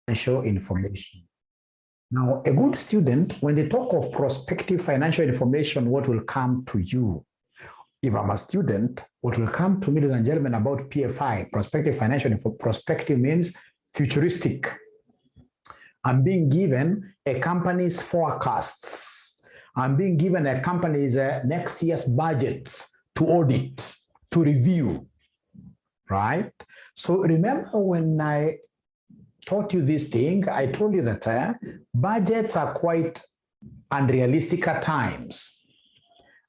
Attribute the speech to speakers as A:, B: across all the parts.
A: financial information. Now, a good student, when they talk of prospective financial information, what will come to you? If I'm a student, what will come to me, ladies and gentlemen, about PFI, prospective financial info, prospective means futuristic. I'm being given a company's forecasts. I'm being given a company's next year's budgets to audit, to review, right? So remember when I taught you this thing, I told you that budgets are quite unrealistic at times.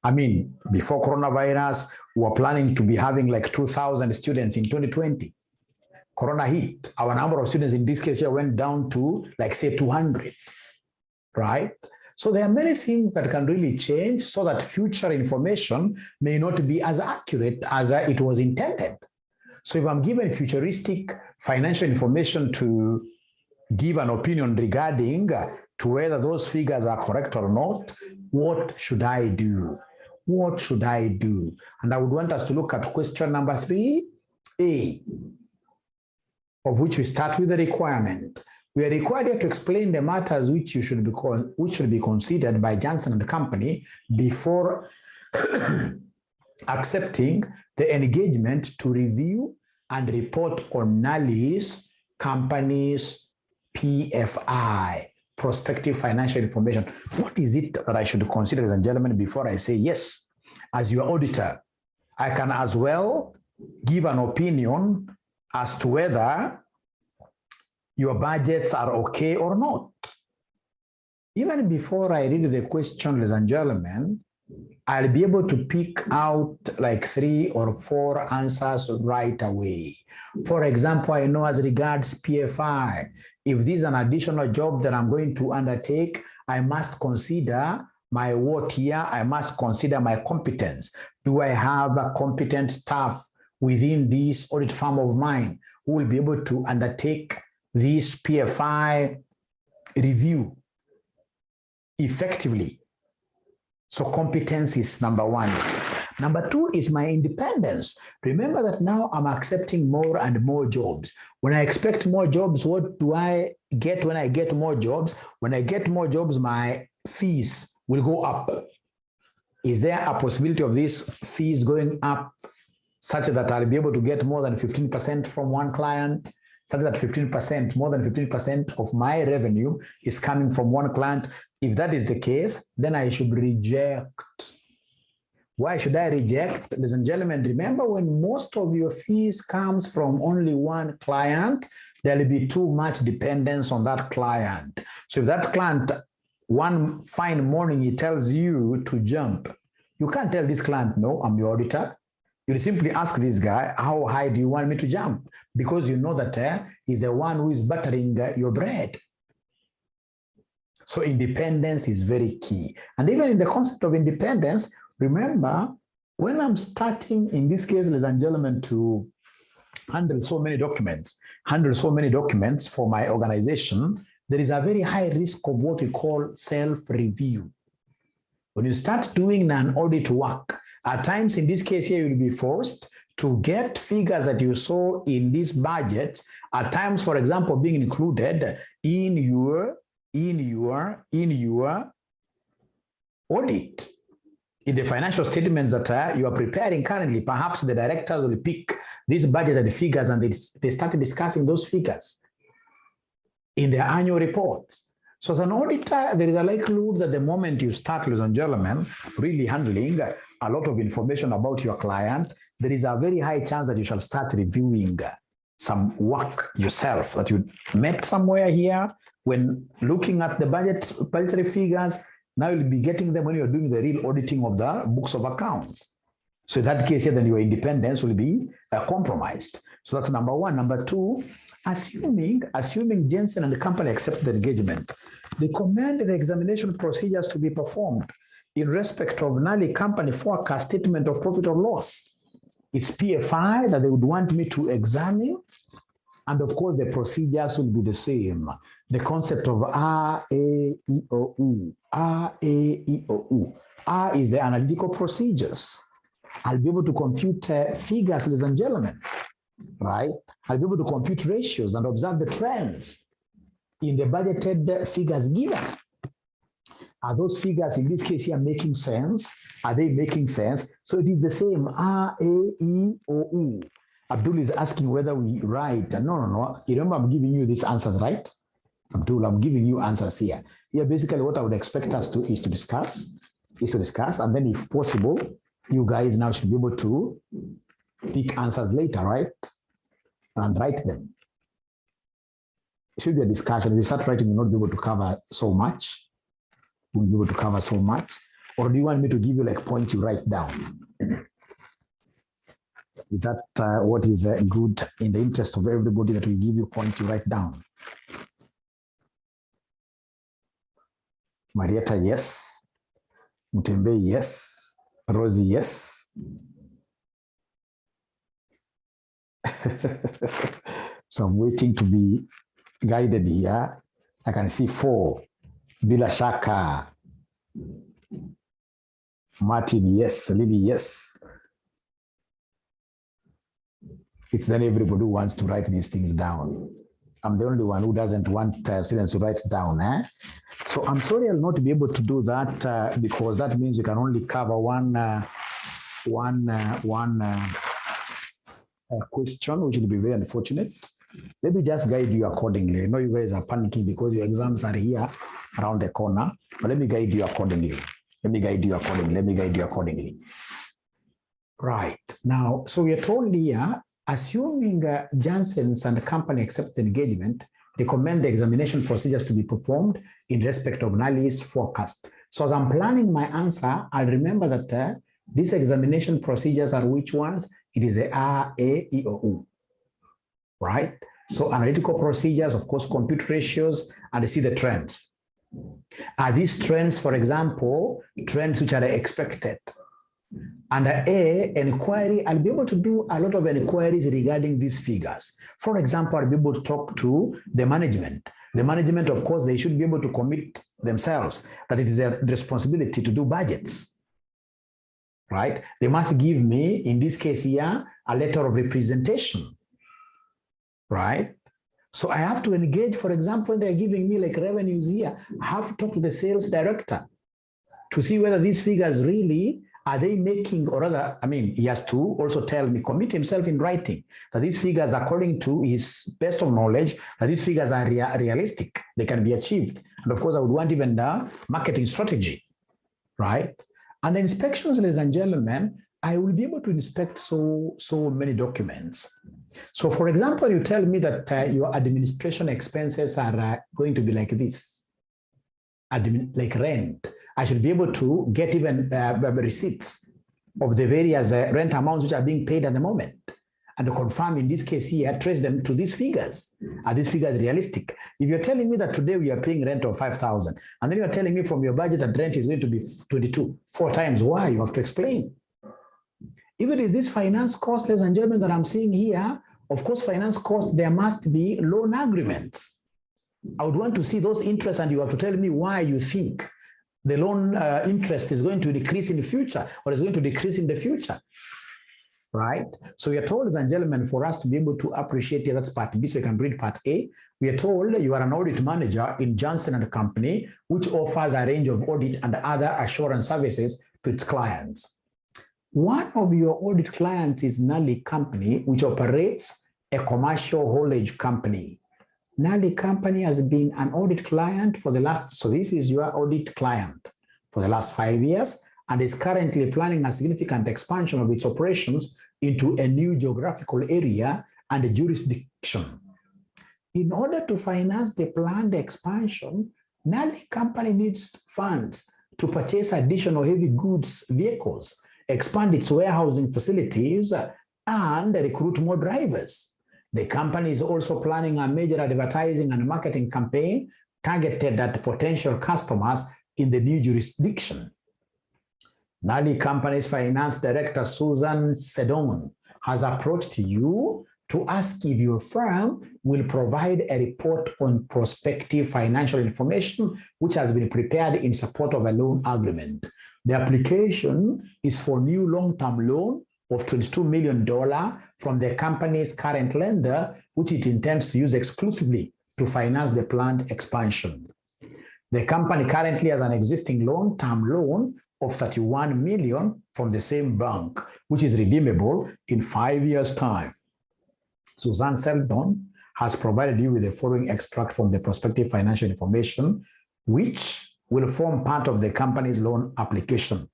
A: I mean, before coronavirus, we were planning to be having like 2,000 students in 2020. Corona hit. Our number of students in this case here went down to like say 200, right? So there are many things that can really change so that future information may not be as accurate as it was intended. So if I'm given futuristic financial information to give an opinion regarding to whether those figures are correct or not, what should I do? What should I do? And I would want us to look at question number 3A, of which we start with the requirement. We are required here to explain the matters which should be considered by Johnson and Company before accepting the engagement to review and report on Nally's company's PFI, prospective financial information. What is it that I should consider, ladies and gentlemen, before I say yes? As your auditor, I can as well give an opinion as to whether your budgets are okay or not. Even before I read the question, ladies and gentlemen, I'll be able to pick out like 3 or 4 answers right away. For example, I know as regards PFI, if this is an additional job that I'm going to undertake, I must consider my what here, I must consider my competence. Do I have a competent staff within this audit firm of mine who will be able to undertake this PFI review effectively? So competence is number 1. Number 2 is my independence. Remember that now I'm accepting more and more jobs. When I expect more jobs, what do I get when I get more jobs? When I get more jobs, my fees will go up. Is there a possibility of these fees going up such that I'll be able to get more than 15% from one client, such that 15%, more than 15% of my revenue is coming from one client? If that is the case, then I should reject. Why should I reject? Ladies and gentlemen, remember when most of your fees comes from only one client, there will be too much dependence on that client. So if that client, one fine morning, he tells you to jump, you can't tell this client, no, I'm your auditor. You'll simply ask this guy, how high do you want me to jump? Because you know that he's the one who is buttering your bread. So independence is very key. And even in the concept of independence, remember, when I'm starting, in this case, ladies and gentlemen, to handle so many documents for my organization, there is a very high risk of what we call self-review. When you start doing an audit work, at times in this case here, you'll be forced to get figures that you saw in this budget, at times, for example, being included in your audit. In the financial statements that you are preparing currently, perhaps the directors will pick this budget and the figures and they started discussing those figures in their annual reports. So as an auditor, there is a likelihood that the moment you start, ladies and gentlemen, really handling a lot of information about your client, there is a very high chance that you shall start reviewing some work yourself that you met somewhere here. When looking at the budgetary figures, now you'll be getting them when you're doing the real auditing of the books of accounts. So in that case, then your independence will be compromised. So that's number 1. Number 2, assuming Jensen and the company accept the engagement, recommend the examination procedures to be performed in respect of Nally company forecast statement of profit or loss. It's PFI that they would want me to examine. And of course, the procedures will be the same. The concept of R-A-E-O-U. R-A-E-O-U. R is the analytical procedures. I'll be able to compute figures, ladies and gentlemen, right? I'll be able to compute ratios and observe the trends. in the budgeted figures given. Are those figures in this case here making sense? Are they making sense? So it is the same R, A, E, O, U. Abdul is asking whether we write. No. You remember I'm giving you these answers, right? Abdul, I'm giving you answers here. Here, basically what I would expect us to is to discuss, and then if possible, you guys now should be able to pick answers later, right? And write them. It should be a discussion. If you start writing, you'll not be able to cover so much. We'll be able to cover so much. Or do you want me to give you like points you write down? Is that what is good in the interest of everybody, that we give you points you write down? Marietta, yes. Mutembe, yes. Rosie, yes. So I'm waiting to be guided here. I can see 4. Bila Shaka. Martin, yes. Lily, yes. It's then everybody who wants to write these things down. I'm the only one who doesn't want students to write down. So I'm sorry I'll not be able to do that because that means you can only cover one question, which will be very unfortunate. Let me just guide you accordingly. I know you guys are panicking because your exams are here around the corner, but let me guide you accordingly. Right. Now, so we are told here, assuming Jansen's and the company accepts the engagement, recommend the examination procedures to be performed in respect of Nali's forecast. So as I'm planning my answer, I'll remember that these examination procedures are which ones? It is a R, A, E, O, U. Right? So analytical procedures, of course, compute ratios, and see the trends. Are these trends, for example, trends which are expected? Under A, inquiry, I'll be able to do a lot of inquiries regarding these figures. For example, I'll be able to talk to the management. The management, of course, they should be able to commit themselves that it is their responsibility to do budgets. Right? They must give me, in this case here, a letter of representation. Right? So I have to engage, for example, when they're giving me like revenues here, I have to talk to the sales director to see whether these figures really are they making, or rather, I mean, he has to also tell me, commit himself in writing that these figures, according to his best of knowledge, that these figures are realistic, they can be achieved. And of course, I would want even the marketing strategy, right? And the inspections, ladies and gentlemen, I will be able to inspect so many documents. So for example, you tell me that your administration expenses are going to be like this, like rent. I should be able to get even receipts of the various rent amounts which are being paid at the moment, and to confirm in this case here, trace them to these figures. Are these figures realistic? If you're telling me that today we are paying rent of 5,000, and then you're telling me from your budget that rent is going to be 22, 4 times, why? You have to explain. Even is this finance cost, ladies and gentlemen, that I'm seeing here, of course, finance cost, there must be loan agreements. I would want to see those interests, and you have to tell me why you think the loan interest is going to decrease in the future, or is going to decrease in the future, right? So we are told, ladies and gentlemen, for us to be able to appreciate here, that's part B, so we can read part A. We are told you are an audit manager in Johnson & Company, which offers a range of audit and other assurance services to its clients. One of your audit clients is Nali Company, which operates a commercial haulage company. Nali Company has been an audit client for the last, so this is your audit client for the last 5 years, and is currently planning a significant expansion of its operations into a new geographical area and a jurisdiction. In order to finance the planned expansion, Nali Company needs funds to purchase additional heavy goods vehicles, expand its warehousing facilities, and recruit more drivers. The company is also planning a major advertising and marketing campaign targeted at potential customers in the new jurisdiction. Nali Company's finance director, Susan Sedon, has approached you to ask if your firm will provide a report on prospective financial information which has been prepared in support of a loan agreement. The application is for new long-term loan of $22 million from the company's current lender, which it intends to use exclusively to finance the planned expansion. The company currently has an existing long-term loan of 31 million from the same bank, which is redeemable in 5 years' time. Suzanne Seldon has provided you with the following extract from the prospective financial information, which will form part of the company's loan application.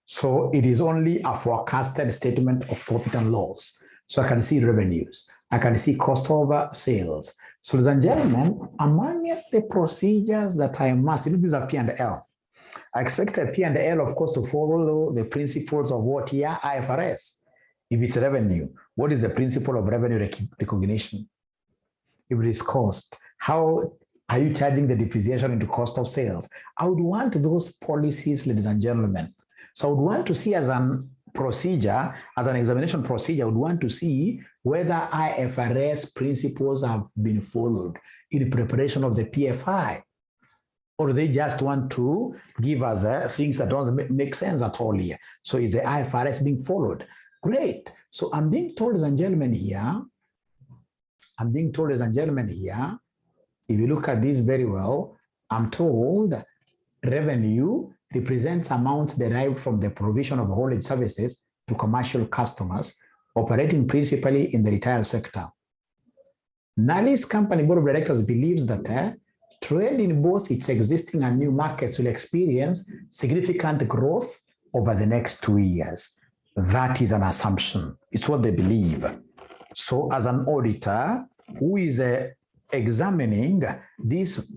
A: So it is only a forecasted statement of profit and loss. So I can see revenues. I can see cost of sales. So ladies and gentlemen, amongst the procedures that I must, these are P&L. I expect a P&L, of course, to follow the principles of what here? IFRS. If it's revenue, what is the principle of revenue recognition? If it is cost, how are you charging the depreciation into cost of sales? I would want those policies, ladies and gentlemen. So I would want to see as an procedure, as an examination procedure, I would want to see whether IFRS principles have been followed in preparation of the PFI, or they just want to give us things that don't make sense at all here. So is the IFRS being followed? Great. So I'm being told, ladies and gentlemen, here, if you look at this very well, I'm told revenue represents amounts derived from the provision of haulage services to commercial customers operating principally in the retail sector. Nally's company board of directors believes that trade in both its existing and new markets will experience significant growth over the next 2 years. That is an assumption. It's what they believe. So as an auditor who is examining this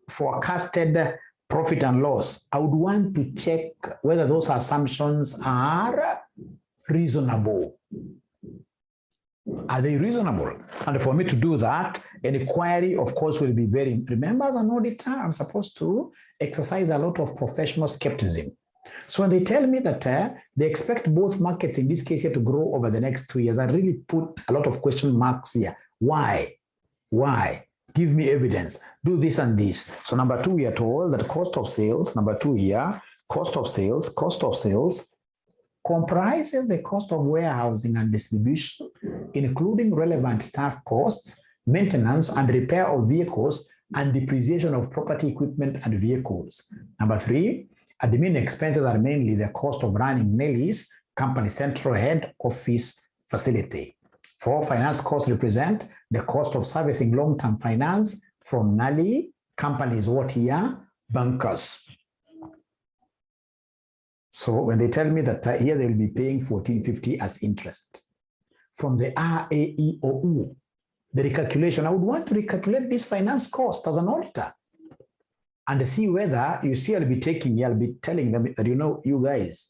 A: forecasted profit and loss, I would want to check whether those assumptions are reasonable. Are they reasonable? And for me to do that, an inquiry, of course, will be very, remember, as an auditor, I'm supposed to exercise a lot of professional skepticism. So when they tell me that they expect both markets, in this case here, to grow over the next 2 years, I really put a lot of question marks here. Why? Why? Give me evidence. Do this and this. So number 2, we are told that cost of sales, number 2 here, cost of sales comprises the cost of warehousing and distribution, including relevant staff costs, maintenance and repair of vehicles, and depreciation of property, equipment, and vehicles. Number 3, admin expenses are mainly the cost of running Nally's company central head office facility. 4, finance costs represent the cost of servicing long-term finance from Nally companies, what here? Bankers. So when they tell me that here they will be paying 1450 as interest from the RAEOU, the recalculation, I would want to recalculate this finance cost as an auditor and see whether you see I'll be telling them that, you guys,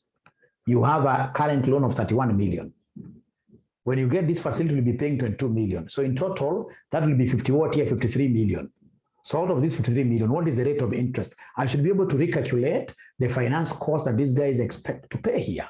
A: you have a current loan of 31 million. When you get this facility, you'll be paying 22 million. So in total, that will be 53 million. So out of this 53 million, what is the rate of interest? I should be able to recalculate the finance cost that these guys expect to pay here.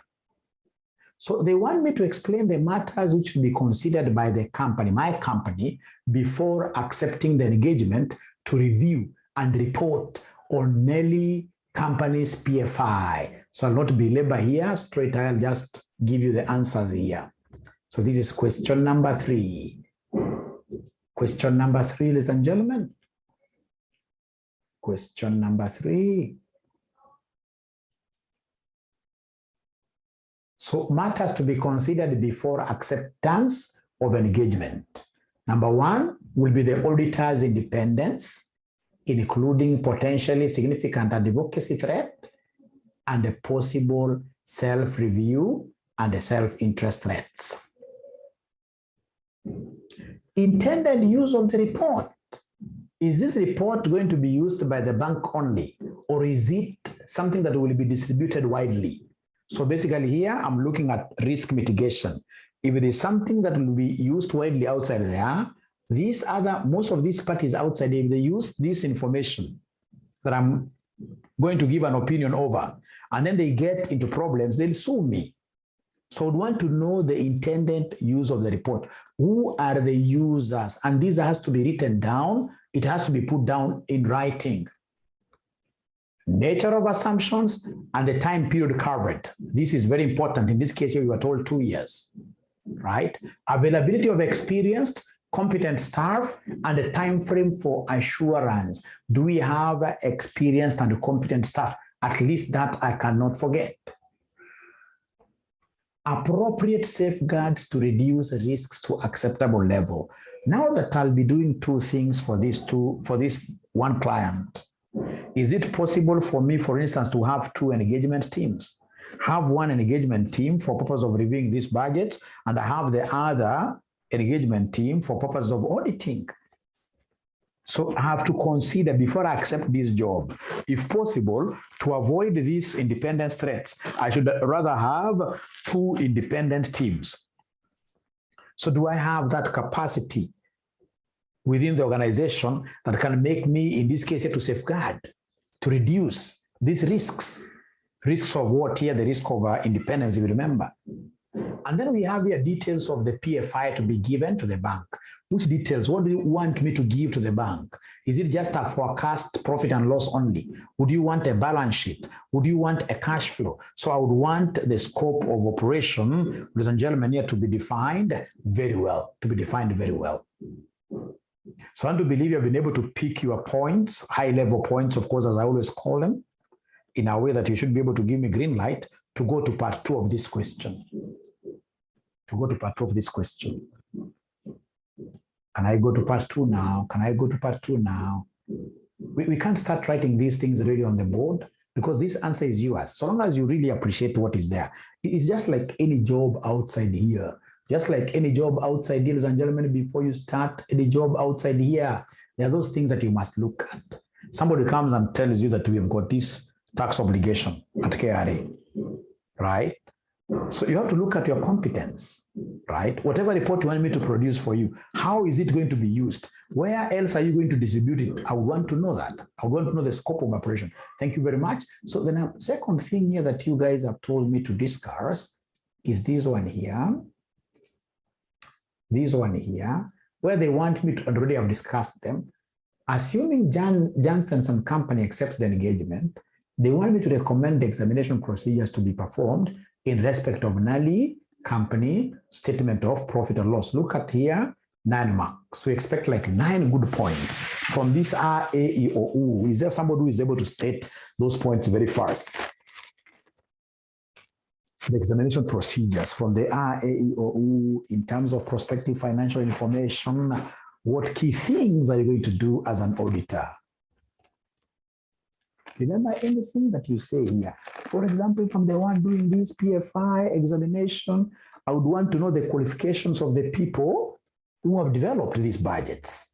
A: So they want me to explain the matters which should be considered by the company, my company, before accepting the engagement to review and report on Nally company's PFI. So I'll not belabor here, straight I'll just give you the answers here. So this is question number 3. Question number 3, ladies and gentlemen. Question number 3. So matters to be considered before acceptance of engagement. Number 1 will be the auditor's independence, including potentially significant advocacy threat and a possible self-review and self-interest threats. Intended use of the report. Is this report going to be used by the bank only, or is it something that will be distributed widely? So basically here, I'm looking at risk mitigation. If it is something that will be used widely outside there, most of these parties outside, if they use this information that I'm going to give an opinion over, and then they get into problems, they'll sue me. So I'd want to know the intended use of the report. Who are the users? And this has to be written down. It has to be put down in writing. Nature of assumptions and the time period covered. This is very important. In this case, we were told 2 years, right? Availability of experienced, competent staff, and a time frame for assurance. Do we have experienced and competent staff? At least that I cannot forget. Appropriate safeguards to reduce risks to acceptable level. Now that I'll be doing two things for this one client, is it possible for me, for instance, to have two engagement teams? Have one engagement team for purpose of reviewing this budget, and I have the other engagement team for purpose of auditing. So I have to consider before I accept this job, if possible, to avoid these independent threats, I should rather have two independent teams. So do I have that capacity within the organization that can make me, in this case, to safeguard, to reduce these risks? Risks of what here? The risk of independence, if you remember. And then we have here details of the PFI to be given to the bank. Which details? What do you want me to give to the bank? Is it just a forecast profit and loss only? Would you want a balance sheet? Would you want a cash flow? So I would want the scope of operation, ladies and gentlemen, here to be defined very well, So I want to believe you have been able to pick your points, high-level points, of course, as I always call them, in a way that you should be able to give me green light to go to part 2 of this question. Can I go to part 2 now? We can't start writing these things really on the board because this answer is yours. So long as you really appreciate what is there. It's just like any job outside here. Just like any job outside here, ladies and gentlemen, before you start any job outside here, there are those things that you must look at. Somebody comes and tells you that we've got this tax obligation at KRA, right? So you have to look at your competence, right? Whatever report you want me to produce for you, how is it going to be used? Where else are you going to distribute it? I want to know that. I want to know the scope of operation. Thank you very much. So the second thing here that you guys have told me to discuss is this one here. Where they want me to, already have discussed them. Assuming Janssens and Company accepts the engagement, they want me to recommend the examination procedures to be performed in respect of NALI, company, statement of profit and loss. Look at here, 9 marks. We expect like 9 good points from this RAEOU. Is there somebody who is able to state those points very fast? The examination procedures from the RAEOU in terms of prospective financial information. What key things are you going to do as an auditor? Remember anything that you say here. For example, if I'm the one doing this PFI examination, I would want to know the qualifications of the people who have developed these budgets.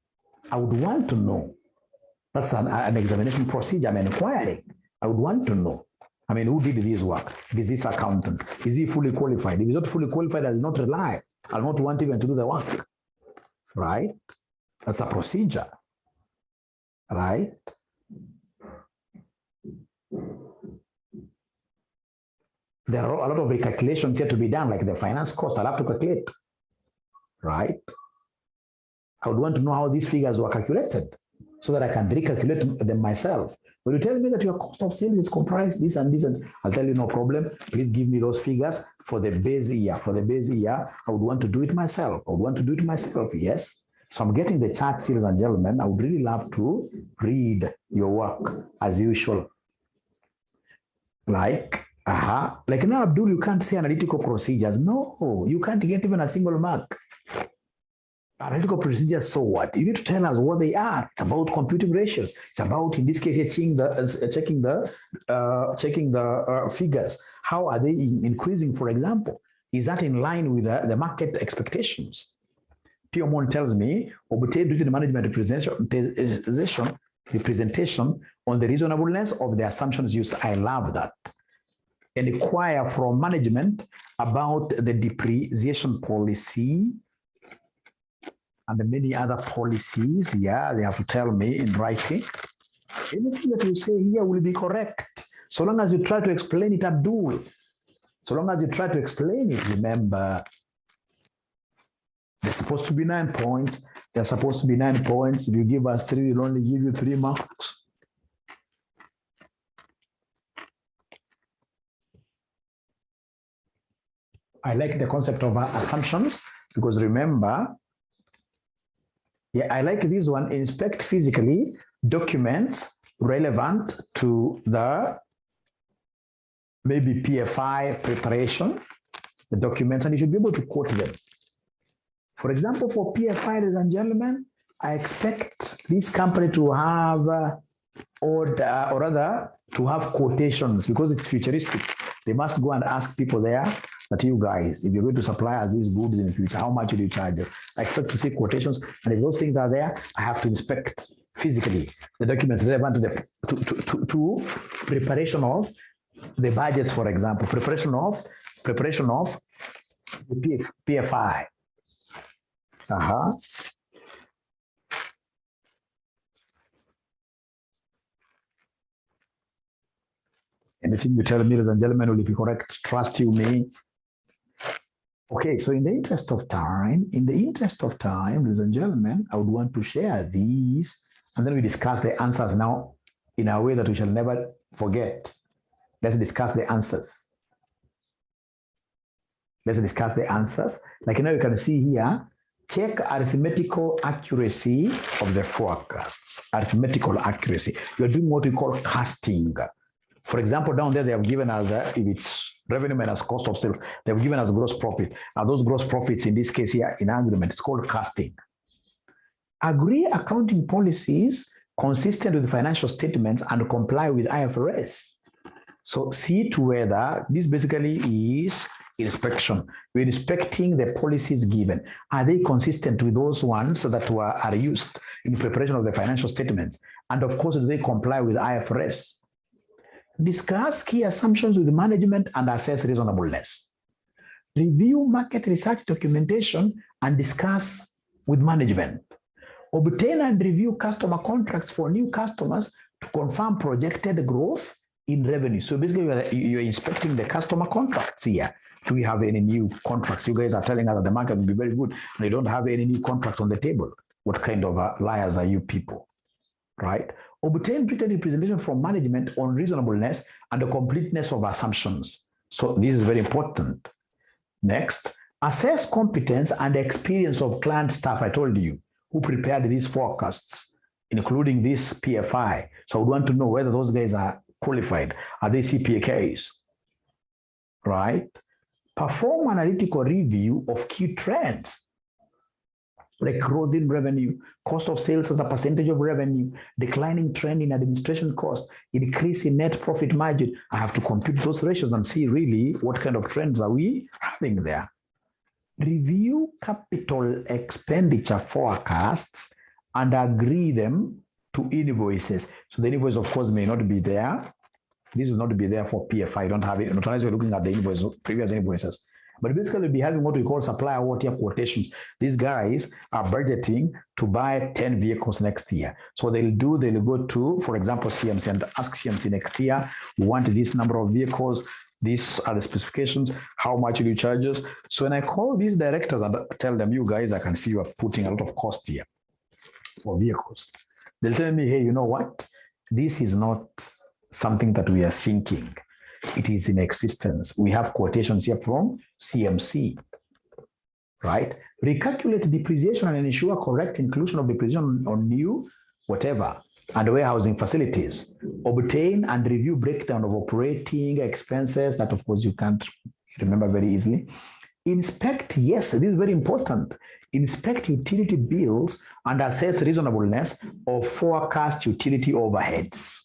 A: I would want to know. That's an examination procedure. I'm inquiring. I would want to know. I mean, who did this work? Is this accountant? Is he fully qualified? If he's not fully qualified, I will not rely. I'll not want even to do the work. Right? That's a procedure. Right? There are a lot of recalculations here to be done, like the finance cost. I'll have to calculate, right? I would want to know how these figures were calculated so that I can recalculate them myself. When you tell me that your cost of sales is comprised this and this, and I'll tell you no problem. Please give me those figures for the base year. For the base year, I would want to do it myself. Yes. So I'm getting the chart, ladies and gentlemen. I would really love to read your work as usual. Like now, Abdul, you can't say analytical procedures. No, you can't get even a single mark. Analytical procedures, so what? You need to tell us what they are. It's about computing ratios. It's about, in this case, checking the figures. How are they increasing, for example? Is that in line with the market expectations? Piomon tells me, obtain written management representation on the reasonableness of the assumptions used. I love that. And inquire from management about the depreciation policy and many other policies. Yeah, they have to tell me in writing. Anything that you say here will be correct. So long as you try to explain it, Abdul. So long as you try to explain it, remember, there's supposed to be 9 points. There's supposed to be 9 points. If you give us 3, we'll only give you 3 marks. I like the concept of assumptions because remember, Yeah, I like this one. Inspect physically documents relevant to the maybe PFI preparation, the documents, and you should be able to quote them. For example, for PFI, ladies and gentlemen, I expect this company to have, or rather, to have quotations because it's futuristic. They must go and ask people there that you guys, if you're going to supply us these goods in the future, how much will you charge us? I expect to see quotations, and if those things are there, I have to inspect physically the documents relevant to the to preparation of the budgets, for example, preparation of the PFI. Anything you tell me, ladies and gentlemen, will be correct. Trust you me. Okay, so in the interest of time, ladies and gentlemen, I would want to share these, and then we discuss the answers now in a way that we shall never forget. Let's discuss the answers. Like you can see here, check arithmetical accuracy of the forecasts. Arithmetical accuracy. You're doing what we call casting. For example, down there, they have given us, if it's revenue minus cost of sales, they've given us gross profit. And those gross profits, in this case here, in agreement, it's called casting. Agree accounting policies consistent with financial statements and comply with IFRS. So see to whether this basically is inspection. We're inspecting the policies given. Are they consistent with those ones that are used in preparation of the financial statements? And of course, do they comply with IFRS? Discuss key assumptions with management and assess reasonableness. Review market research documentation and discuss with management. Obtain and review customer contracts for new customers to confirm projected growth in revenue. So basically, you're inspecting the customer contracts here. Do we have any new contracts? You guys are telling us that the market will be very good, and you don't have any new contracts on the table. What kind of liars are you people, right? Obtain written representation from management on reasonableness and the completeness of assumptions. So this is very important. Next, assess competence and experience of client staff. I told you who prepared these forecasts, including this PFI. So we want to know whether those guys are qualified. Are they CPAs? Right? Perform analytical review of key trends, like growth in revenue, cost of sales as a percentage of revenue, declining trend in administration cost, increase in net profit margin. I have to compute those ratios and see really what kind of trends are we having there. Review capital expenditure forecasts and agree them to invoices. So the invoice, of course, may not be there. This will not be there for PFI. Don't have it. Not unless you're looking at the invoice, previous invoices. But basically, we'll be having what we call supplier award year quotations. These guys are budgeting to buy 10 vehicles next year. So they'll go to, for example, CMC and ask CMC next year, we want this number of vehicles. These are the specifications. How much will you charge us? So when I call these directors and tell them, you guys, I can see you are putting a lot of cost here for vehicles. They'll tell me, hey, you know what? This is not something that we are thinking. It is in existence. We have quotations here from CMC, right? Recalculate depreciation and ensure correct inclusion of depreciation on new, whatever, and warehousing facilities. Obtain and review breakdown of operating expenses that, of course, you can't remember very easily. Inspect, yes, this is very important. Inspect utility bills and assess reasonableness of forecast utility overheads.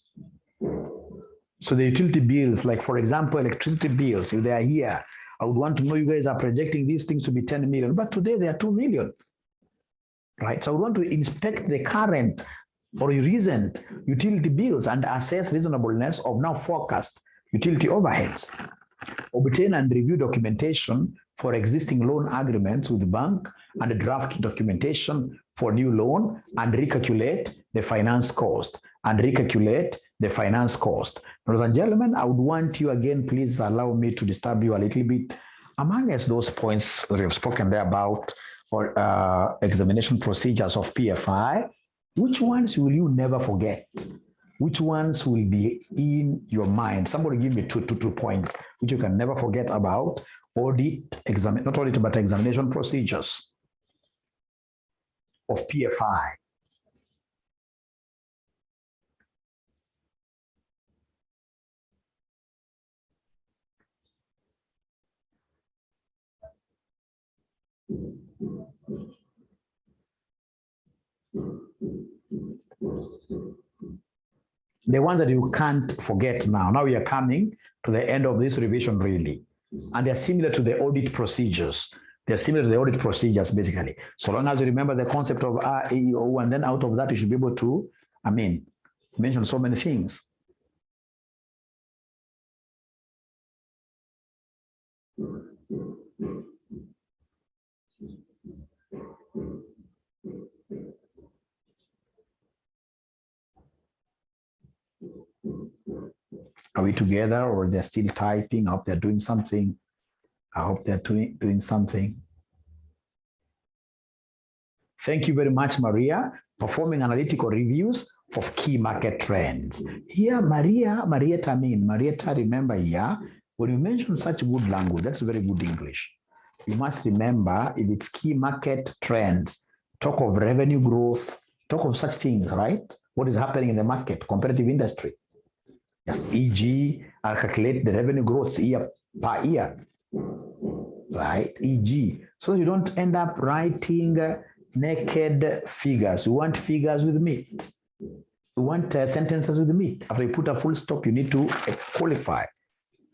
A: So the utility bills, like for example, electricity bills, if they are here, I would want to know you guys are projecting these things to be 10 million, but today they are 2 million, right? So I would want to inspect the current or recent utility bills and assess reasonableness of now forecast utility overheads. Obtain and review documentation for existing loan agreements with the bank and draft documentation for new loan and recalculate the finance cost. Ladies and gentlemen, I would want you again, please allow me to disturb you a little bit. Amongst those points that we have spoken there about or examination procedures of PFI, which ones will you never forget? Which ones will be in your mind? Somebody give me two points which you can never forget about not audit, but examination procedures. of PFI. The ones that you can't forget now. Now we are coming to the end of this revision really. And they're similar to the audit procedures. They're similar to the audit procedures basically. So long as you remember the concept of REO, and then out of that you should be able to, mention so many things. Are we together, or they're still typing? I hope they're doing something. I hope they're doing something. Thank you very much, Maria. Performing analytical reviews of key market trends. Here, Marietta, remember here, when you mention such good language, that's very good English. You must remember, if it's key market trends, talk of revenue growth, talk of such things, right? What is happening in the market, competitive industry. Yes, e.g., I'll calculate the revenue growth year per year, right? E.g., so you don't end up writing naked figures. You want figures with meat. You want sentences with meat. After you put a full stop, you need to qualify,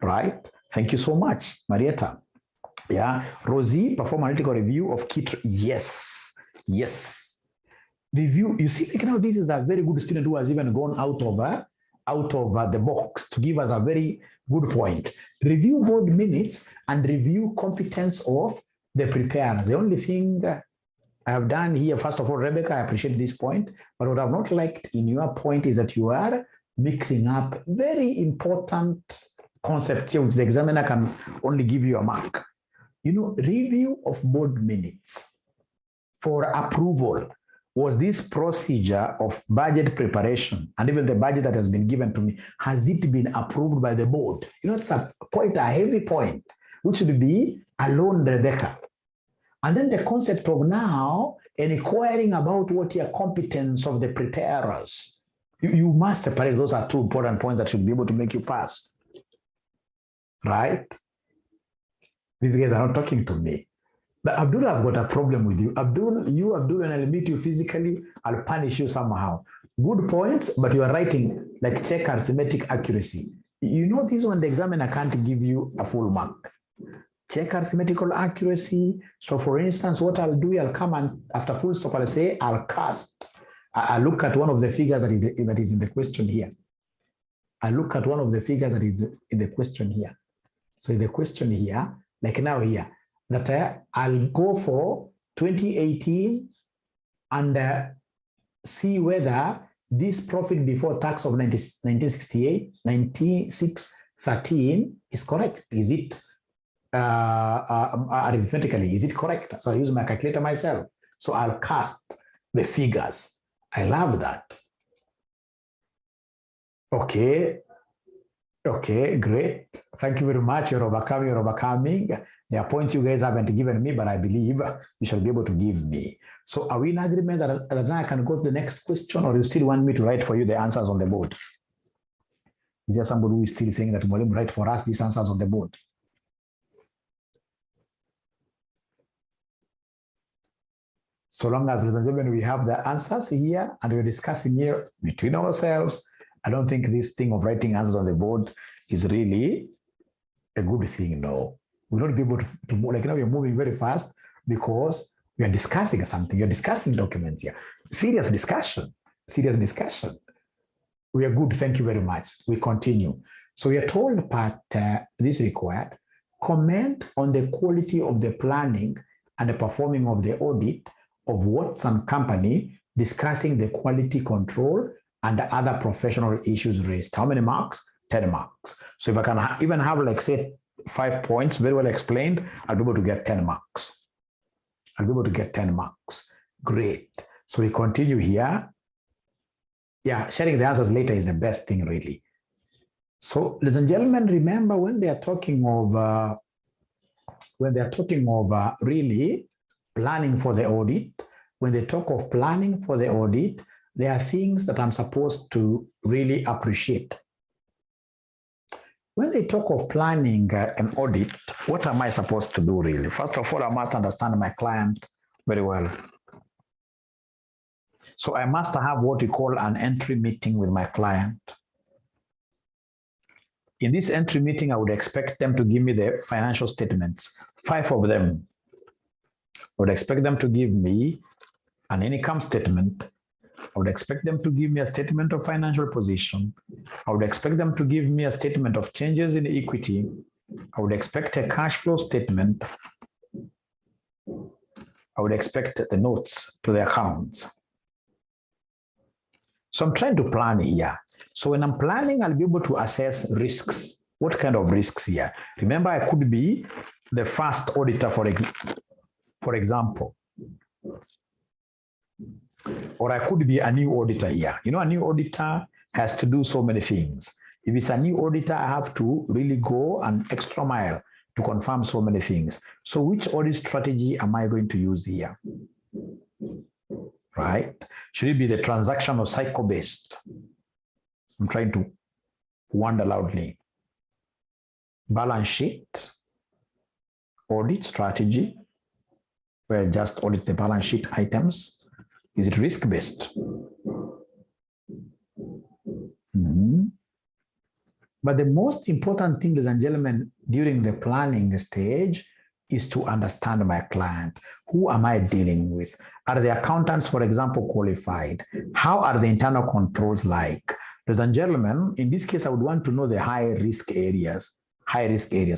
A: right? Thank you so much, Marietta. Yeah, Rosie, perform analytical review of key. Yes. Review. You see, like now, this is a very good student who has even gone out of the box to give us a very good point. Review board minutes and review competence of the preparers. The only thing I have done here, first of all, Rebecca, I appreciate this point, but what I've not liked in your point is that you are mixing up very important concepts here, which the examiner can only give you a mark. Review of board minutes for approval was this procedure of budget preparation, and even the budget that has been given to me, has it been approved by the board? It's quite a heavy point, which should be alone, Rebecca. And then the concept of now inquiring about what your competence of the preparers. You must separate. Those are two important points that should be able to make you pass. Right? These guys are not talking to me. But Abdul, I've got a problem with you. Abdul, and I'll meet you physically. I'll punish you somehow. Good points, but you are writing like check arithmetic accuracy. This one, the examiner can't give you a full mark. Check arithmetical accuracy. So for instance, what I'll do, I'll come and after full stop, I'll say, I'll look at one of the figures that is in the question here. I look at one of the figures that is in the question here. So in the question here, like now here, that I'll go for 2018 and see whether this profit before tax of 9613 is correct. Is it arithmetically, is it correct? So I use my calculator myself. So I'll cast the figures. I love that. Okay, great. Thank you very much. You're overcoming. There are points you guys haven't given me, but I believe you shall be able to give me. So are we in agreement that now I can go to the next question, or you still want me to write for you the answers on the board? Is there somebody who is still saying that Mwalimu write for us these answers on the board? So long as, ladies and gentlemen, we have the answers here and we're discussing here between ourselves, I don't think this thing of writing answers on the board is really a good thing. No, we don't be able to like now we're moving very fast because we are discussing something. You're discussing documents here. Serious discussion. We are good. Thank you very much. We continue. So we are told part this required comment on the quality of the planning and the performing of the audit of Watson Company, discussing the quality control and the other professional issues raised. How many marks? 10 marks. So if I can even have, like, say, 5 points, very well explained, I'll be able to get 10 marks. Great. So we continue here. Yeah, sharing the answers later is the best thing, really. So, ladies and gentlemen, remember when they are talking of really planning for the audit, when they talk of planning for the audit, there are things that I'm supposed to really appreciate. When they talk of planning an audit, what am I supposed to do really? First of all, I must understand my client very well. So I must have what we call an entry meeting with my client. In this entry meeting, I would expect them to give me the financial statements, 5 of them. I would expect them to give me an income statement. I would expect them to give me a statement of financial position. I would expect them to give me a statement of changes in equity. I would expect a cash flow statement. I would expect the notes to the accounts. So I'm trying to plan here. So when I'm planning, I'll be able to assess risks. What kind of risks here? Remember, I could be the first auditor, for example. Or I could be a new auditor here. You know, a new auditor has to do so many things. If it's a new auditor, I have to really go an extra mile to confirm so many things. So which audit strategy am I going to use here? Right? Should it be the transactional cycle-based? I'm trying to wonder loudly. Balance sheet, audit strategy, where I just audit the balance sheet items. Is it risk-based? But the most important thing, ladies and gentlemen, during the planning stage is to understand my client. Who am I dealing with? Are the accountants, for example, qualified? How are the internal controls like? Ladies and gentlemen, in this case, I would want to know the high-risk areas.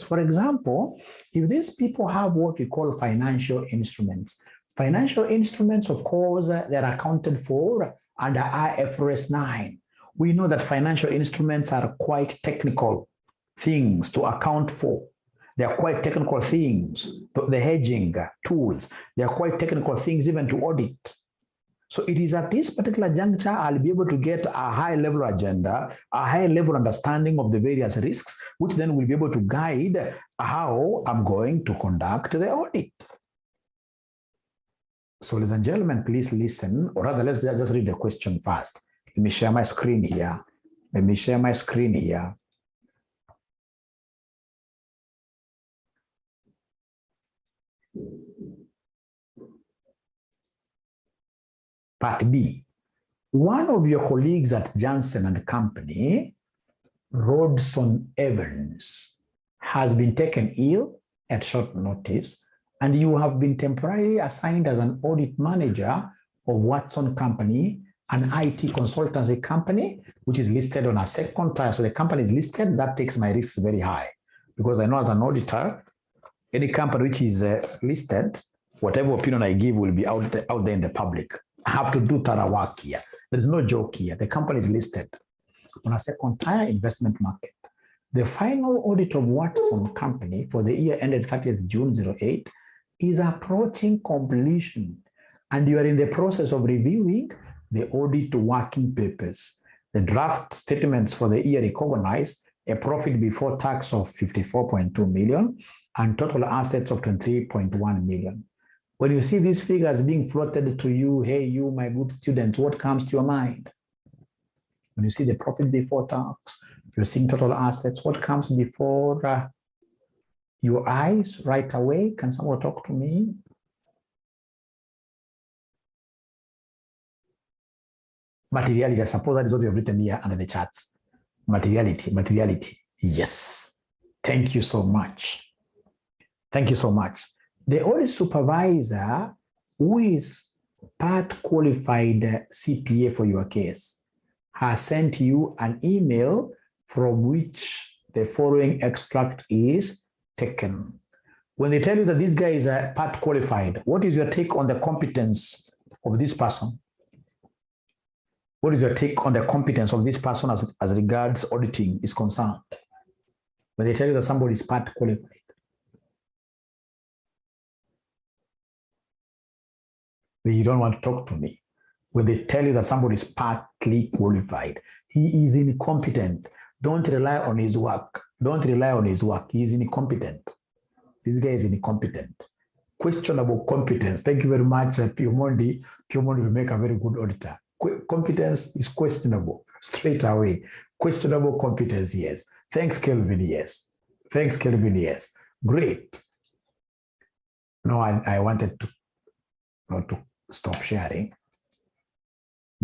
A: For example, if these people have what we call financial instruments, of course, they're accounted for under IFRS 9. We know that financial instruments are quite technical things to account for. They are quite technical things, the hedging tools. They are quite technical things even to audit. So it is at this particular juncture, I'll be able to get a high-level agenda, a high-level understanding of the various risks, which then will be able to guide how I'm going to conduct the audit. So ladies and gentlemen, please listen, or rather, let's just read the question first. Let me share my screen here. Part B. One of your colleagues at Johnson and Company, Rodson Evans, has been taken ill at short notice, and you have been temporarily assigned as an audit manager of Watson Company, an IT consultancy company, which is listed on a second tier. So the company is listed, that takes my risks very high. Because I know as an auditor, any company which is listed, whatever opinion I give will be out there in the public. I have to do thorough work here. There is no joke here. The company is listed on a second tier investment market. The final audit of Watson Company for the year ended 30th June 08 is approaching completion, and you are in the process of reviewing the audit working papers. The draft statements for the year recognize a profit before tax of 54.2 million and total assets of 23.1 million. When you see these figures being floated to you, hey, you, my good students, what comes to your mind? When you see the profit before tax, you're seeing total assets, what comes before your eyes right away? Can someone talk to me? Materiality, I suppose that is what you have written here under the charts. Materiality, yes. Thank you so much. The audit supervisor, who is part qualified CPA for your case, has sent you an email from which the following extract is taken. When they tell you that this guy is a part qualified, what is your take on the competence of this person? What is your take on the competence of this person as regards auditing is concerned? When they tell you that somebody is part qualified. You don't want to talk to me. When they tell you that somebody is partly qualified, he is incompetent. Don't rely on his work. He is incompetent. This guy is incompetent. questionable competence. Thank you very much, Piomondi. Piomondi will make a very good auditor. Competence is questionable straight away. Questionable competence, yes. Thanks, Kelvin, yes. Thanks, Kelvin, yes. Great. No, I wanted to not to stop sharing.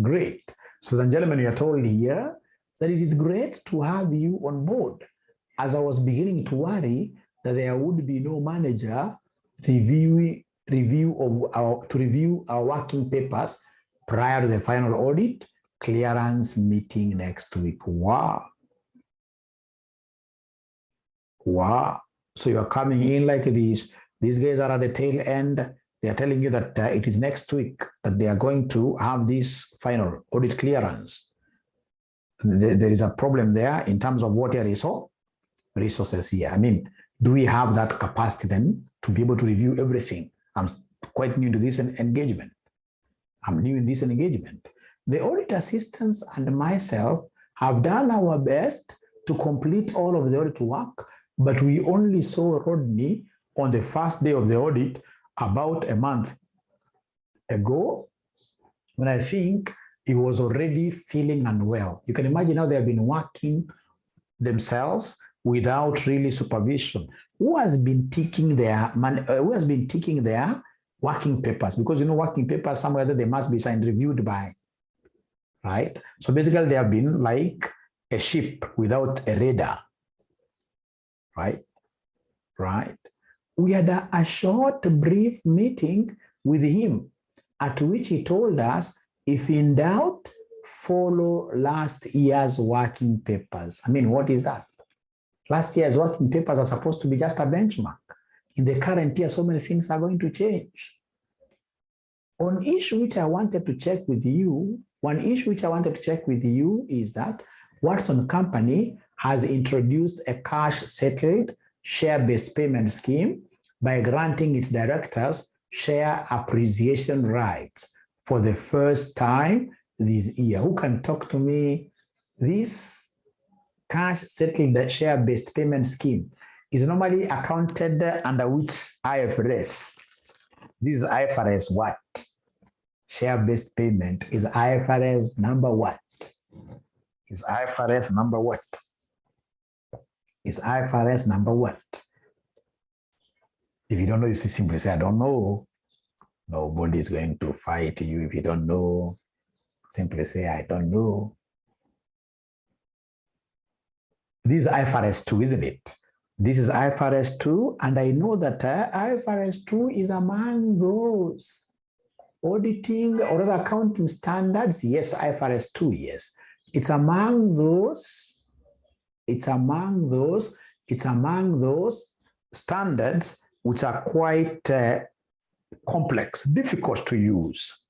A: Great. So, ladies and gentlemen, you are told here that it is great to have you on board. As I was beginning to worry that there would be no manager to review our working papers prior to the final audit clearance meeting next week. Wow. Wow. So you are coming in like this. These guys are at the tail end. They are telling you that it is next week that they are going to have this final audit clearance. There is a problem there in terms of what are resources here. I mean, do we have that capacity then to be able to review everything? I'm quite new to this engagement. I'm new in this engagement. The audit assistants and myself have done our best to complete all of the audit work, but we only saw Rodney on the first day of the audit about a month ago, when I think he was already feeling unwell. You can imagine how they have been working themselves without really supervision. Who has been taking their working papers? Because you know, working papers somewhere that they must be signed, reviewed by, right? So basically, they have been like a ship without a radar, right? Right. We had a short, brief meeting with him, at which he told us, if in doubt, follow last year's working papers. I mean, what is that? Last year's working papers are supposed to be just a benchmark. In the current year, so many things are going to change. One issue which I wanted to check with you is that Watson Company has introduced a cash-settled share-based payment scheme by granting its directors share appreciation rights for the first time this year. Who can talk to me? This cash-settled share-based payment scheme is normally accounted under which IFRS? This is IFRS what? Share-based payment is IFRS number what? Is IFRS number what? Is IFRS number what? If you don't know, you simply say, I don't know. Nobody is going to fight you if you don't know. Simply say, I don't know. This is IFRS 2, isn't it? This is IFRS 2, and I know that IFRS 2 is among those auditing or other accounting standards. Yes, IFRS 2, yes. It's among those standards which are quite complex, difficult to use.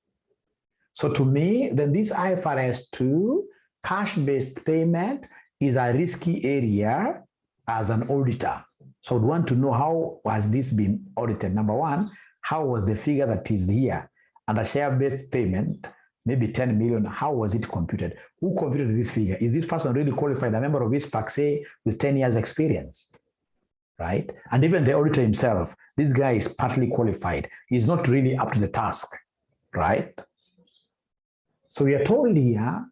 A: So to me, then this IFRS 2 cash-based payment is a risky area as an auditor. So I'd want to know, how has this been audited? Number one, how was the figure that is here? And a share-based payment, maybe 10 million, how was it computed? Who computed this figure? Is this person really qualified, a member of ISPAC, say, with 10 years experience? Right? And even the auditor himself, this guy is partly qualified. He's not really up to the task, right? So we are told here,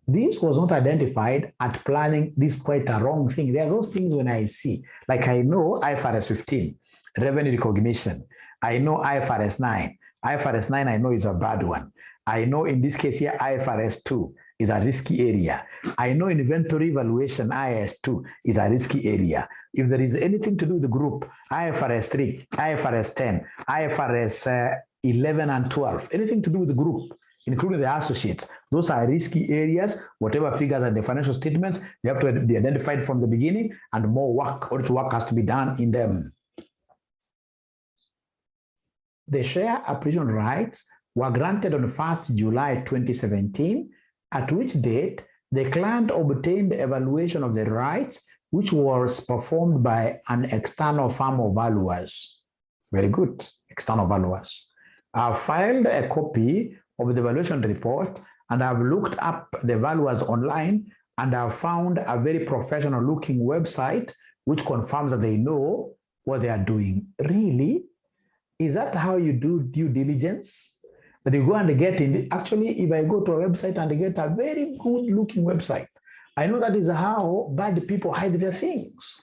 A: this was not identified at planning. This is quite a wrong thing. There are those things when I see, like I know IFRS 15, revenue recognition. I know IFRS 9. IFRS 9 I know is a bad one. I know in this case here, IFRS 2 is a risky area. I know inventory valuation, IAS 2 is a risky area. If there is anything to do with the group, IFRS 3, IFRS 10, IFRS 11 and 12, anything to do with the group, including the associates, those are risky areas. Whatever figures are the financial statements, they have to be identified from the beginning, and more work, audit work has to be done in them. The share appreciation rights were granted on 1st July 2017, at which date the client obtained evaluation of the rights, which was performed by an external firm of valuers. Very good, external valuers. I filed a copy of the evaluation report, and I've looked up the valuers online, and I've found a very professional looking website which confirms that they know what they are doing. Really? Is that how you do due diligence? That you go and get in? Actually, if I go to a website and get a very good looking website, I know that is how bad people hide their things,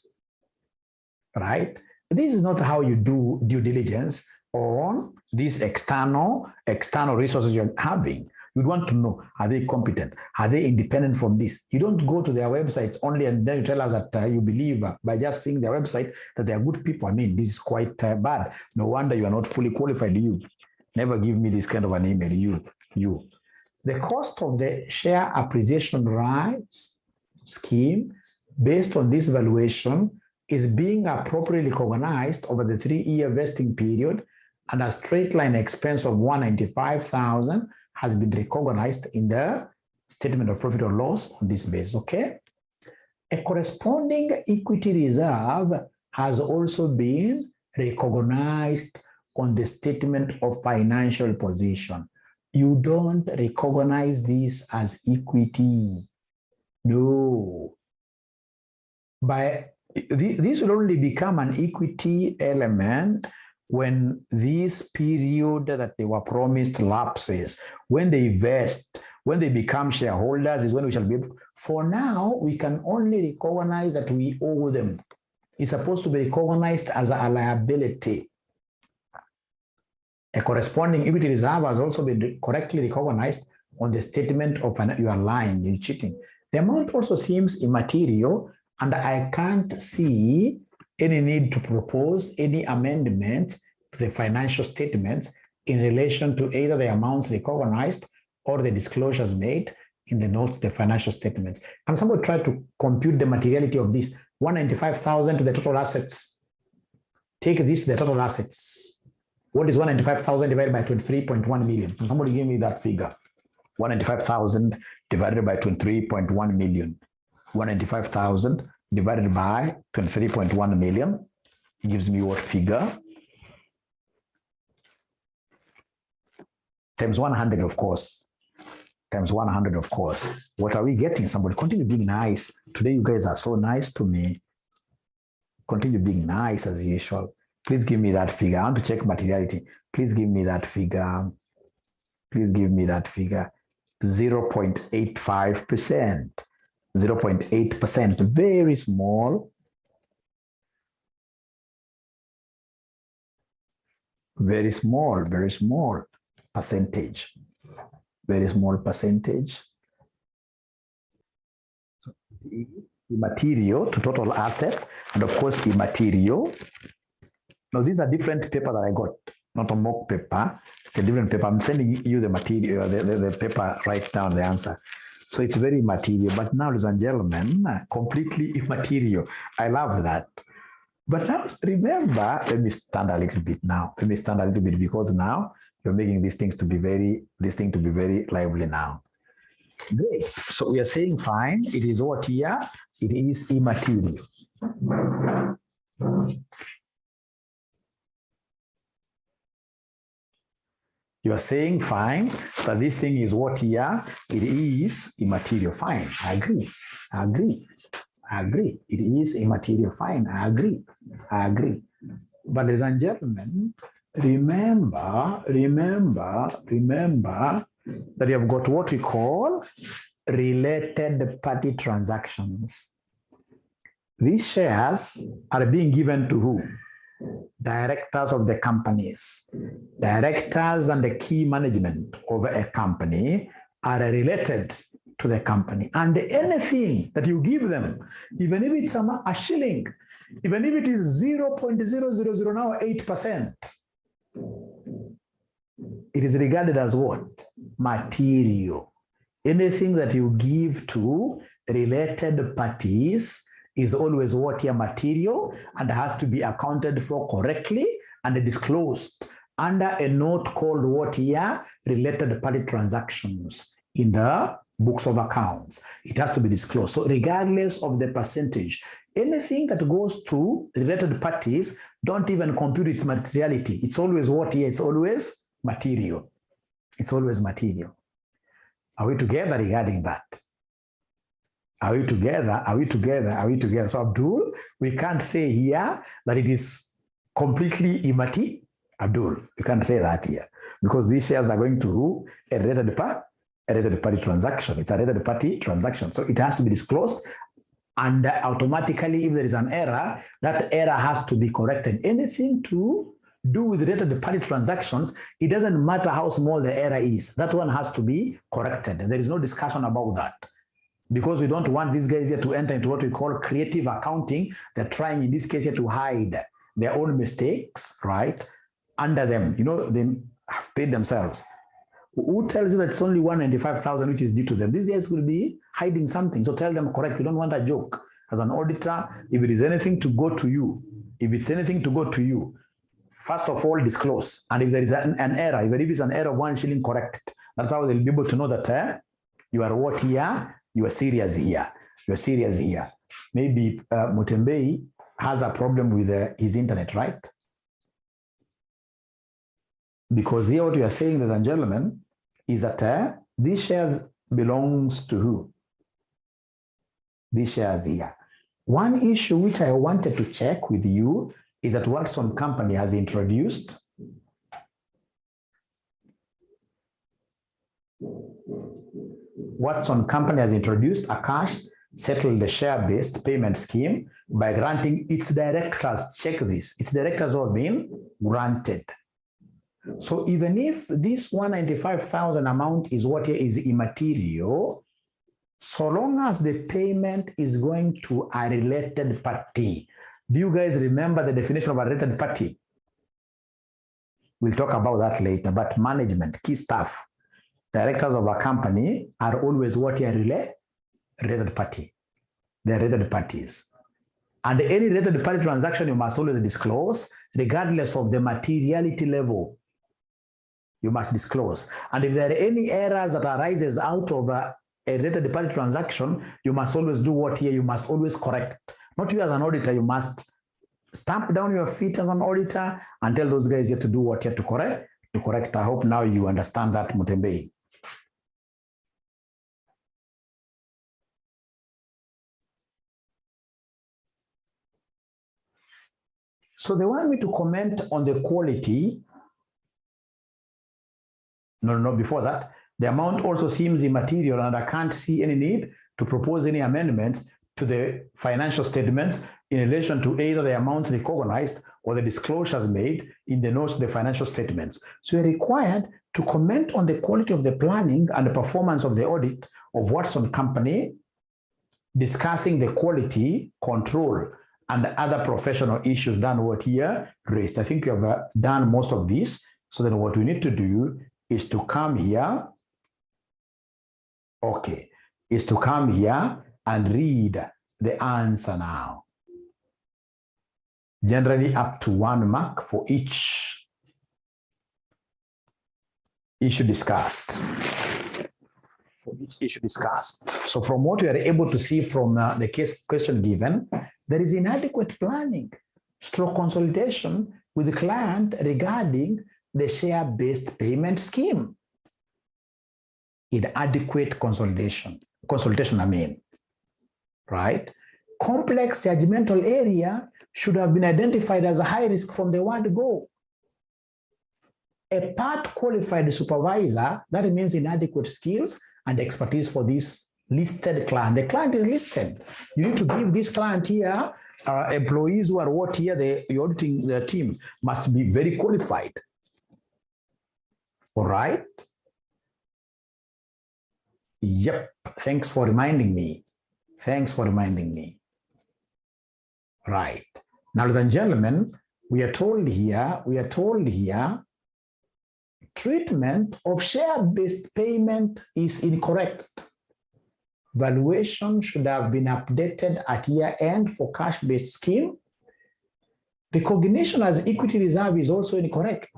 A: right? This is not how you do due diligence on these external resources you're having. You'd want to know, are they competent? Are they independent from this? You don't go to their websites only and then you tell us that you believe by just seeing their website that they are good people. I mean, this is quite bad. No wonder you are not fully qualified. You never give me this kind of an email. You. The cost of the share appreciation rights scheme based on this valuation is being appropriately recognized over the 3-year vesting period, and a straight line expense of $195,000 has been recognized in the statement of profit or loss on this basis, okay? A corresponding equity reserve has also been recognized on the statement of financial position. You don't recognize this as equity. No. This will only become an equity element when this period that they were promised lapses. When they vest, when they become shareholders is when we shall be able. For now, we can only recognize that we owe them. It's supposed to be recognized as a liability. A corresponding equity reserve has also been correctly recognized on the statement of you are lying, you're cheating. The amount also seems immaterial, and I can't see any need to propose any amendments to the financial statements in relation to either the amounts recognized or the disclosures made in the notes to the financial statements. Can somebody try to compute the materiality of this? 195,000 to the total assets. Take this to the total assets. What is 195,000 divided by 23.1 million? Can somebody give me that figure? 195,000 divided by 23.1 million. 195,000 divided by 23.1 million. It gives me what figure? Times 100, of course. Times 100, of course. What are we getting? Somebody continue being nice. Today, you guys are so nice to me. Continue being nice as usual. Please give me that figure. I want to check materiality. Please give me that figure. Please give me that figure. 0.85%. 0.8%. Very small. Very small percentage. Very small percentage. So it is immaterial to total assets, and of course immaterial. Now these are different paper that I got, not a mock paper. It's a different paper. I'm sending you the material, the paper right now, the answer. So it's very immaterial. But now, ladies and gentlemen, completely immaterial. I love that. But now remember, let me stand a little bit now. Let me stand a little bit because now you're making these things to be very, lively now. Great. So we are saying fine. It is what here? It is immaterial. You are saying fine that this thing is what here? It is immaterial. Fine. I agree. It is immaterial. Fine. I agree. But ladies and gentlemen, remember that you have got what we call related party transactions. These shares are being given to who? Directors of the companies. Directors and the key management of a company are related to the company. And anything that you give them, even if it's a shilling, even if it is 0.000 now 8%, it is regarded as what? Material. Anything that you give to related parties is always what here? Material, and has to be accounted for correctly and disclosed under a note called what here? Related party transactions in the books of accounts. It has to be disclosed. So regardless of the percentage, anything that goes to related parties, don't even compute its materiality. It's always what here? It's always material. It's always material. Are we together regarding that? Are we together? So Abdul, we can't say here that it is completely immaterial. Abdul, you can't say that here because these shares are going to who? A related party transaction. It's a related party transaction. So it has to be disclosed, and automatically, if there is an error, that error has to be corrected. Anything to do with related party transactions, it doesn't matter how small the error is. That one has to be corrected. There is no discussion about that. Because we don't want these guys here to enter into what we call creative accounting. They're trying, in this case, here to hide their own mistakes, right, under them. You know, they have paid themselves. Who tells you that it's only 195,000 which is due to them? These guys will be hiding something. So tell them, correct. We don't want a joke. As an auditor, if it is anything to go to you, first of all, disclose. And if there is an error, if it is an error of 1 shilling, correct. That's how they'll be able to know that you are what here? You are serious here. You are serious here. Maybe Mutembei has a problem with his internet, right? Because here what we are saying, ladies and gentlemen, is that these shares belongs to who? These shares here. One issue which I wanted to check with you is that Watson Company has introduced a cash settled share-based payment scheme by granting its directors, check this, its directors have been granted. So even if this 195,000 amount is what is immaterial, so long as the payment is going to a related party. Do you guys remember the definition of a related party? We'll talk about that later, but management, key staff, directors of a company are always what are related party. They're related parties. And any related party transaction you must always disclose, regardless of the materiality level. You must disclose. And if there are any errors that arises out of a related party transaction, you must always do what here? You must always correct. Not you as an auditor, you must stamp down your feet as an auditor and tell those guys here to do what here to correct. I hope now you understand that, Mutembei. So they want me to comment on the quality. No, before that, the amount also seems immaterial and I can't see any need to propose any amendments to the financial statements in relation to either the amounts recognized or the disclosures made in the notes of the financial statements. So you're required to comment on the quality of the planning and the performance of the audit of Watson Company, discussing the quality control and other professional issues done what here raised. I think you have done most of this. So then what we need to do is to come here. Okay, is to come here and read the answer now. Generally up to 1 mark for each issue discussed. So from what we are able to see from the case question given, there is inadequate planning, stroke consultation with the client regarding the share-based payment scheme. Inadequate consultation, right? Complex judgmental area should have been identified as a high risk from the word go. A part qualified supervisor, that means inadequate skills and expertise for this listed client. The client is listed. You need to give this client here, employees who are what here, the auditing the team must be very qualified. All right. Yep. Thanks for reminding me. Right. Now, ladies and gentlemen, we are told here, treatment of share-based payment is incorrect. Valuation should have been updated at year end for cash-based scheme. Recognition as equity reserve is also incorrect.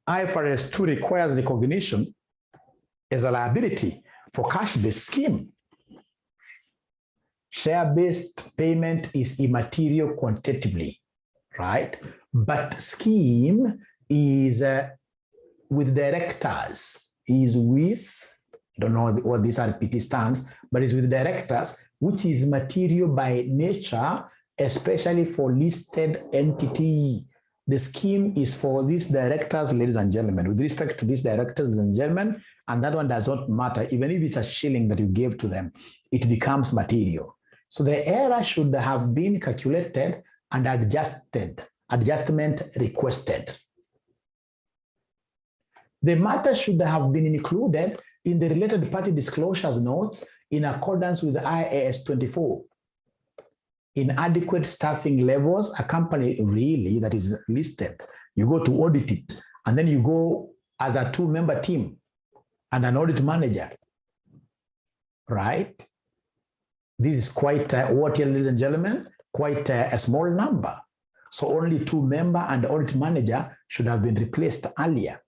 A: IFRS 2 requires recognition as a liability for cash-based scheme. Share-based payment is immaterial quantitatively, right? But scheme is with directors, is with, don't know what this RPT stands, but is with directors, which is material by nature, especially for listed entity. the scheme is for these directors, ladies and gentlemen. With respect to these directors, ladies and gentlemen, and that one does not matter. Even if it's a shilling that you gave to them, it becomes material. So the error should have been calculated and adjusted, adjustment requested. The matter should have been included in the related party disclosures notes in accordance with IAS 24. Inadequate staffing levels, a company really that is listed, you go to audit it, and then you go as a 2-member team and an audit manager, right? This is quite, what, ladies and gentlemen, quite a small number. So only 2-member and audit manager should have been replaced earlier.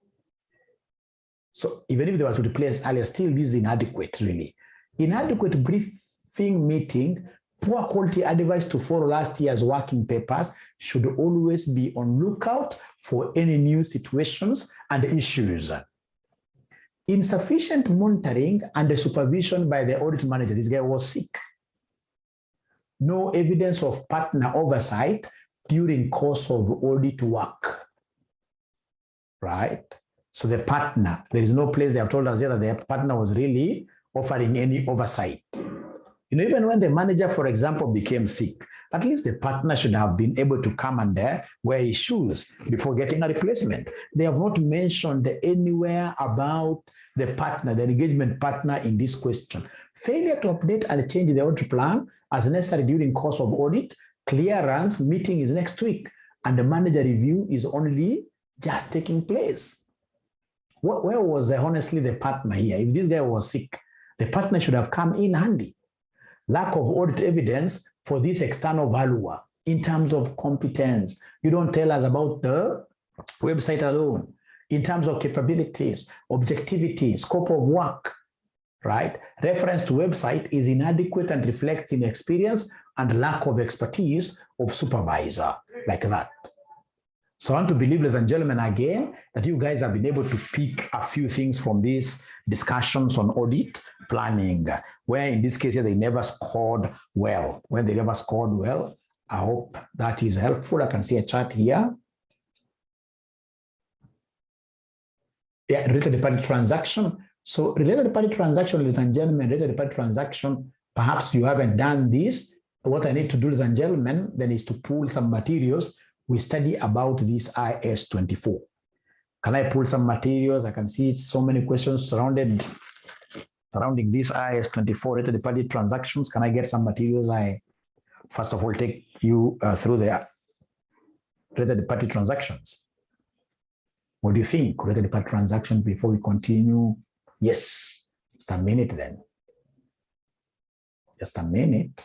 A: So even if they were to replace earlier, still this is inadequate, really. Inadequate briefing meeting, poor quality advice to follow last year's working papers should always be on lookout for any new situations and issues. Insufficient monitoring and supervision by the audit manager. This guy was sick. No evidence of partner oversight during course of audit work, right? So the partner, there is no place they have told us here that the partner was really offering any oversight. You know, even when the manager, for example, became sick, at least the partner should have been able to come and wear his shoes before getting a replacement. They have not mentioned anywhere about the partner, the engagement partner in this question. Failure to update and change the audit plan as necessary during course of audit, clearance meeting is next week, and the manager review is only just taking place. Where was honestly the partner here? If this guy was sick, the partner should have come in handy. Lack of audit evidence for this external valuer in terms of competence. You don't tell us about the website alone. In terms of capabilities, objectivity, scope of work, right? Reference to website is inadequate and reflects inexperience and lack of expertise of supervisor, like that. So I want to believe, ladies and gentlemen, again, that you guys have been able to pick a few things from these discussions on audit planning, where in this case, they never scored well. When they never scored well, I hope that is helpful. I can see a chart here. Yeah, related party transaction. So related party transaction, ladies and gentlemen, related party transaction, perhaps you haven't done this. What I need to do, ladies and gentlemen, then is to pull some materials. We study about this IS 24. Can I pull some materials? I can see so many questions surrounding this IS 24 related party transactions. Can I get some materials? I first of all take you through the related party transactions. What do you think? Related party transaction before we continue? Yes, just a minute then. Just a minute.